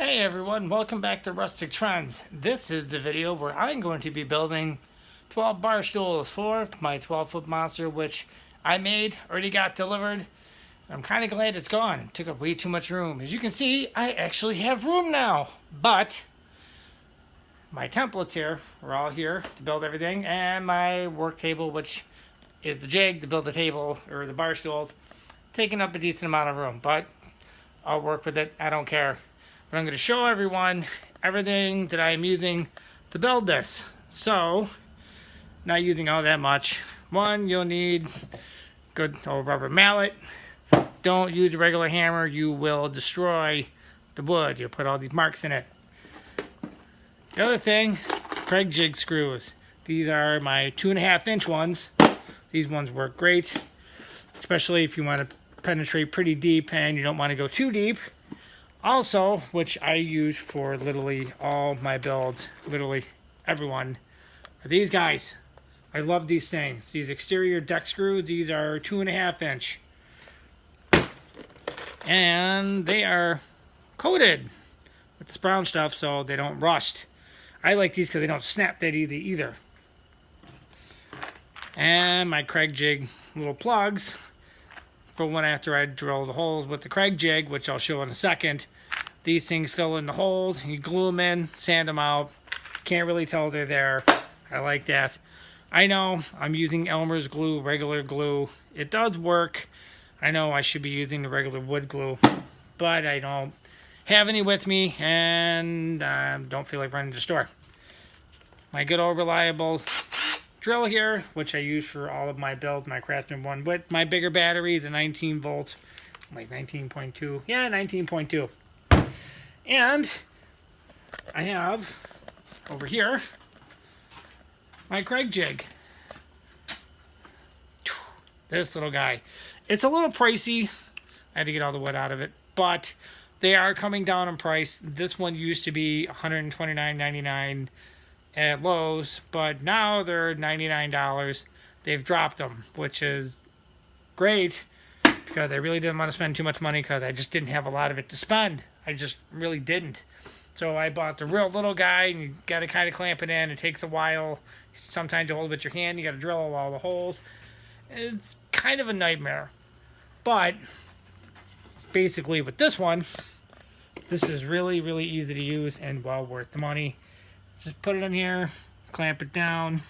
Hey everyone, welcome back to Rustic Trends. This is the video where I'm going to be building 12 bar stools for my 12-foot monster, which I made, already got delivered. I'm kind of glad it's gone. It took up way too much room. As you can see, I actually have room now. But my templates here are all here to build everything, and my work table, which is the jig to build the table or the bar stools, taking up a decent amount of room. But I'll work with it. I don't care. But I'm going to show everyone everything that I'm using to build this. So, not using all that much. One, you'll need good old rubber mallet. Don't use a regular hammer. You will destroy the wood. You'll put all these marks in it. The other thing, Craig jig screws. These are my 2.5-inch ones. These ones work great, especially if you want to penetrate pretty deep and you don't want to go too deep. Also, which I use for literally all my builds, literally everyone, are these guys. I love these things. These exterior deck screws, these are 2.5-inch. And they are coated with this brown stuff so they don't rust. I like these because they don't snap that easy either. And my Craig jig little plugs for when after I drill the holes with the Craig jig, which I'll show in a second. These things fill in the holes, you glue them in, sand them out. Can't really tell they're there. I like that. I know I'm using Elmer's glue, regular glue. It does work. I know I should be using the regular wood glue, but I don't have any with me and don't feel like running to the store. My good old reliable drill here, which I use for all of my builds, my Craftsman one, with my bigger battery, the 19 volt, like 19.2, yeah, 19.2. And I have over here my Craig jig. This little guy. It's a little pricey. I had to get all the wood out of it, but they are coming down in price. This one used to be $129.99 at Lowe's, but now they're $99. They've dropped them, which is great because I really didn't want to spend too much money because I just didn't have a lot of it to spend. I just really didn't. So I bought the real little guy, and you got to kind of clamp it in. It takes a while. Sometimes you hold it with your hand. You got to drill all the holes. It's kind of a nightmare. But basically with this one, this is really, really easy to use and well worth the money. Just put it in here, clamp it down,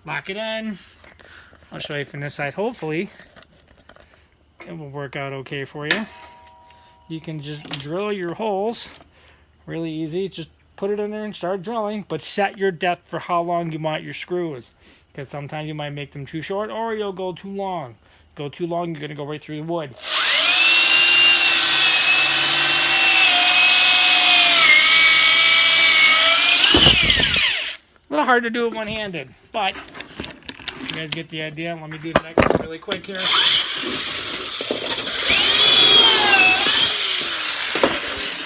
lock it in. I'll show you from this side. Hopefully, it will work out okay for you. You can just drill your holes really easy. Just put it in there and start drilling, but set your depth for how long you want your screws, because sometimes you might make them too short or you'll go too long. Go too long, you're going to go right through the wood. A little hard to do it one-handed, but you guys get the idea. Let me do the next one really quick here.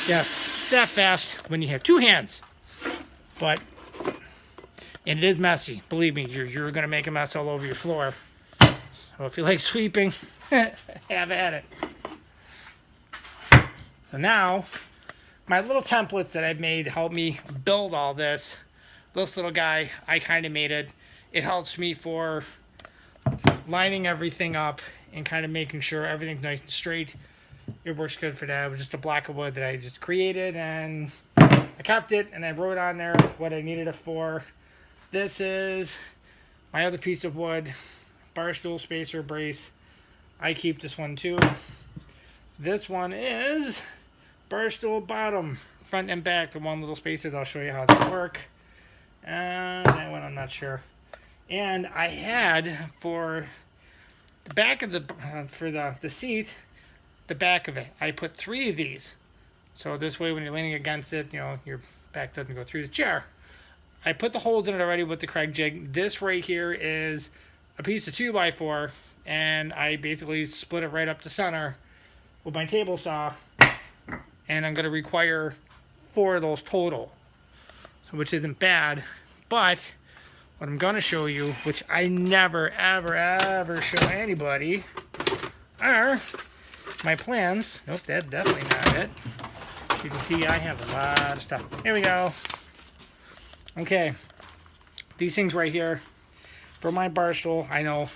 Yes, it's that fast when you have two hands, but and it is messy. Believe me, you're going to make a mess all over your floor. So if you like sweeping, have at it. So now, my little templates that I've made help me build all this. This little guy, I kind of made it. It helps me for lining everything up and kind of making sure everything's nice and straight. It works good for that. It was just a block of wood that I just created, and I kept it, and I wrote on there what I needed it for. This is my other piece of wood, bar stool spacer brace. I keep this one too. This one is bar stool bottom, front and back, the one little spacers. I'll show you how they work. And that one I'm not sure. And I had for the back of the seat, the back of it, I put 3 of these. So this way when you're leaning against it, you know, your back doesn't go through the chair. I put the holes in it already with the Craig jig. This right here is a piece of 2x4, and I basically split it right up the center with my table saw, and I'm going to require 4 of those total, so which isn't bad. But what I'm going to show you, which I never, ever, ever show anybody, are my plans. Nope, that's definitely not it. As you can see, I have a lot of stuff. Here we go. Okay, these things right here for my bar stool. I know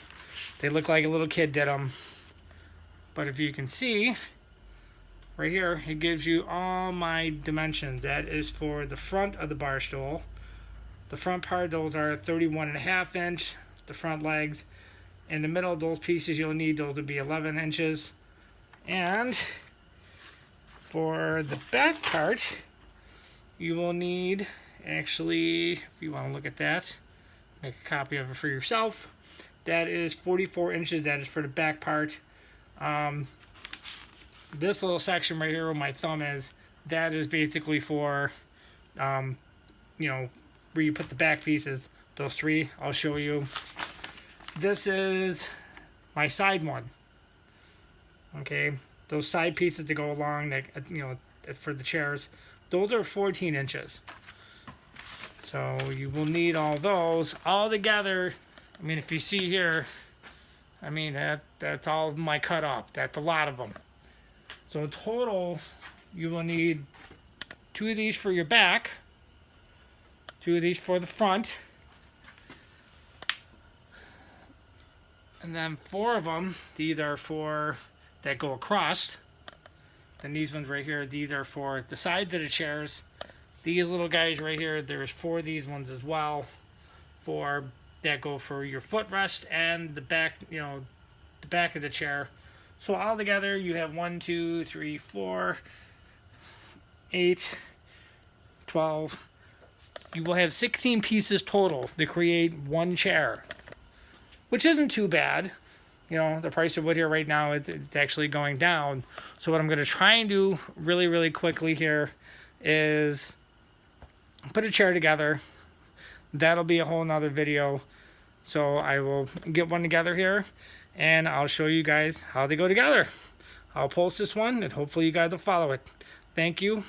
they look like a little kid did them, but if you can see right here, it gives you all my dimensions. That is for the front of the bar stool. The front part, those are 31.5 inch, the front legs. In the middle, those pieces you'll need, those will be 11 inches. And for the back part, you will need, actually, if you want to look at that, make a copy of it for yourself. That is 44 inches. That is for the back part. This little section right here where my thumb is, that is basically for, you know, where you put the back pieces. Those three, I'll show you. This is my side one. Okay, those side pieces to go along, that, you know, for the chairs, those are 14 inches. So you will need all those all together. I mean, if you see here, I mean, that's all my cut up. That's a lot of them. So total, you will need 2 of these for your back, 2 of these for the front, and then 4 of them, these are for, that go across. Then these ones right here, these are for the sides of the chairs. These little guys right here, there's 4 of these ones as well, for that go for your footrest and the back, you know, the back of the chair. So all together you have 1, 2, 3, 4, 8, 12. You will have 16 pieces total to create one chair, which isn't too bad. You know, the price of wood here right now, it's actually going down. So what I'm going to try and do really, really quickly here is put a chair together. That'll be a whole nother video. So I will get one together here, and I'll show you guys how they go together. I'll post this one, and hopefully you guys will follow it. Thank you.